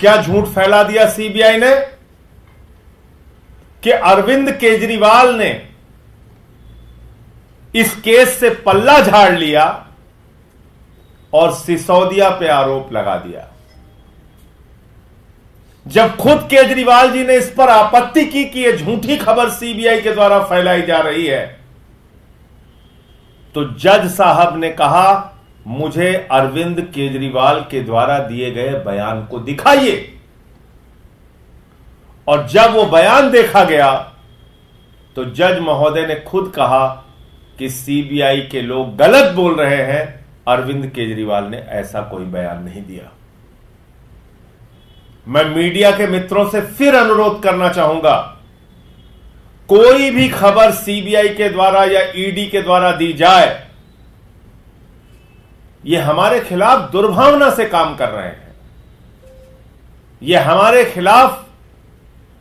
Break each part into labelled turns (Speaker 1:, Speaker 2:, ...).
Speaker 1: क्या झूठ फैला दिया सीबीआई ने कि अरविंद केजरीवाल ने इस केस से पल्ला झाड़ लिया और सिसोदिया पे आरोप लगा दिया। जब खुद केजरीवाल जी ने इस पर आपत्ति की कि यह झूठी खबर सीबीआई के द्वारा फैलाई जा रही है, तो जज साहब ने कहा मुझे अरविंद केजरीवाल के द्वारा दिए गए बयान को दिखाइए। और जब वो बयान देखा गया तो जज महोदय ने खुद कहा कि सीबीआई के लोग गलत बोल रहे हैं, अरविंद केजरीवाल ने ऐसा कोई बयान नहीं दिया। मैं मीडिया के मित्रों से फिर अनुरोध करना चाहूंगा, कोई भी खबर सीबीआई के द्वारा या ईडी के द्वारा दी जाए, यह हमारे खिलाफ दुर्भावना से काम कर रहे हैं। यह हमारे खिलाफ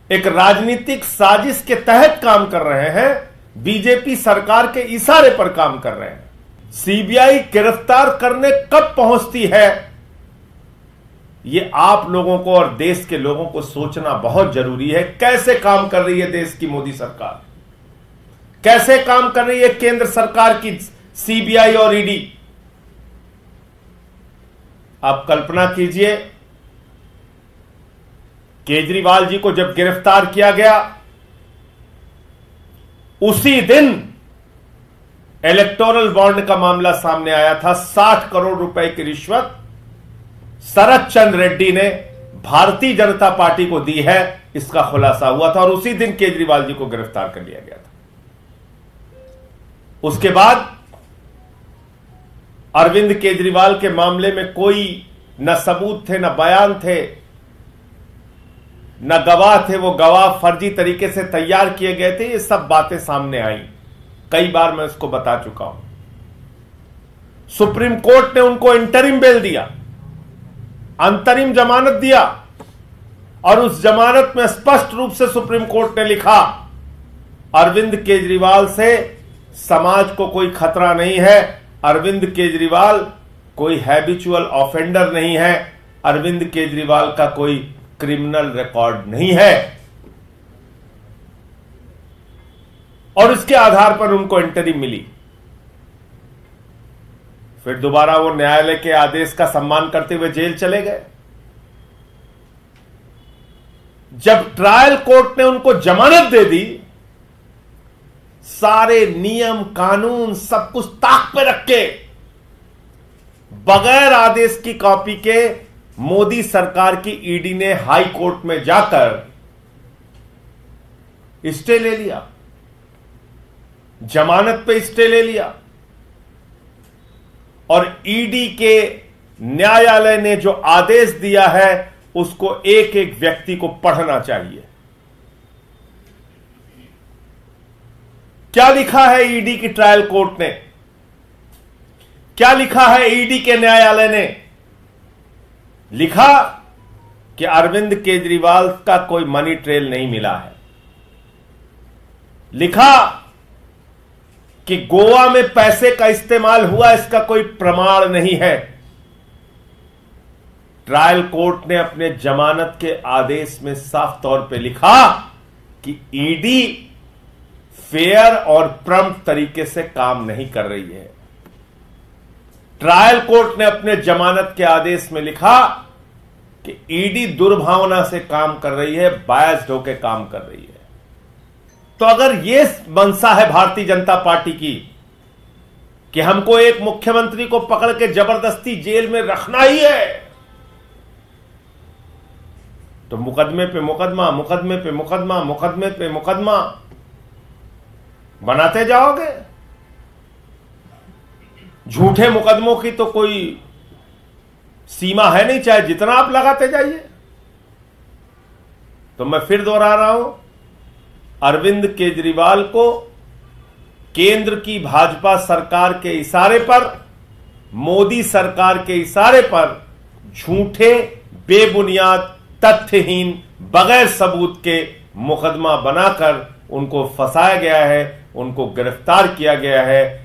Speaker 1: एक राजनीतिक साजिश के तहत काम कर रहे हैं, बीजेपी सरकार के इशारे पर काम कर रहे हैं। सीबीआई गिरफ्तार करने कब पहुंचती है, यह आप लोगों को और देश के लोगों को सोचना बहुत जरूरी है। कैसे काम कर रही है देश की मोदी सरकार, कैसे काम कर रही है केंद्र सरकार की सीबीआई और ईडी। आप कल्पना कीजिए, केजरीवाल जी को जब गिरफ्तार किया गया, उसी दिन इलेक्टोरल बॉन्ड का मामला सामने आया था। 60 करोड़ रुपए की रिश्वत शरद चंद्र रेड्डी ने भारतीय जनता पार्टी को दी है, इसका खुलासा हुआ था और उसी दिन केजरीवाल जी को गिरफ्तार कर लिया गया था। उसके बाद अरविंद केजरीवाल के मामले में कोई न सबूत थे, न बयान थे, न गवाह थे। वो गवाह फर्जी तरीके से तैयार किए गए थे। ये सब बातें सामने आई, कई बार मैं इसको बता चुका हूं। सुप्रीम कोर्ट ने उनको इंटरिम बेल दिया, अंतरिम जमानत दिया, और उस जमानत में स्पष्ट रूप से सुप्रीम कोर्ट ने लिखा अरविंद केजरीवाल से समाज को कोई खतरा नहीं है, अरविंद केजरीवाल कोई हैबिचुअल ऑफेंडर नहीं है, अरविंद केजरीवाल का कोई क्रिमिनल रिकॉर्ड नहीं है। और इसके आधार पर उनको इंटरिम मिली। फिर दोबारा वो न्यायालय के आदेश का सम्मान करते हुए जेल चले गए। जब ट्रायल कोर्ट ने उनको जमानत दे दी, सारे नियम कानून सब कुछ ताक पे रख के, बगैर आदेश की कॉपी के मोदी सरकार की ईडी ने हाई कोर्ट में जाकर स्टे ले लिया, जमानत पे स्टे ले लिया। और ईडी के न्यायालय ने जो आदेश दिया है उसको एक एक व्यक्ति को पढ़ना चाहिए। क्या लिखा है ईडी की ट्रायल कोर्ट ने, क्या लिखा है ईडी के न्यायालय ने? लिखा कि अरविंद केजरीवाल का कोई मनी ट्रेल नहीं मिला है। लिखा कि गोवा में पैसे का इस्तेमाल हुआ, इसका कोई प्रमाण नहीं है। ट्रायल कोर्ट ने अपने जमानत के आदेश में साफ तौर पे लिखा कि ईडी फेयर और प्रॉम्प्ट तरीके से काम नहीं कर रही है। ट्रायल कोर्ट ने अपने जमानत के आदेश में लिखा कि ईडी दुर्भावना से काम कर रही है, बायस्ड होकर काम कर रही है। तो अगर यह मंशा है भारतीय जनता पार्टी की कि हमको एक मुख्यमंत्री को पकड़ के जबरदस्ती जेल में रखना ही है, तो मुकदमे पे मुकदमा, मुकदमे पे मुकदमा, मुकदमे पे मुकदमा बनाते जाओगे। झूठे मुकदमों की तो कोई सीमा है नहीं, चाहे जितना आप लगाते जाइए। तो मैं फिर दोहरा रहा हूं, अरविंद केजरीवाल को केंद्र की भाजपा सरकार के इशारे पर, मोदी सरकार के इशारे पर झूठे, बेबुनियाद, तथ्यहीन, बगैर सबूत के मुकदमा बनाकर उनको फंसाया गया है, उनको गिरफ्तार किया गया है।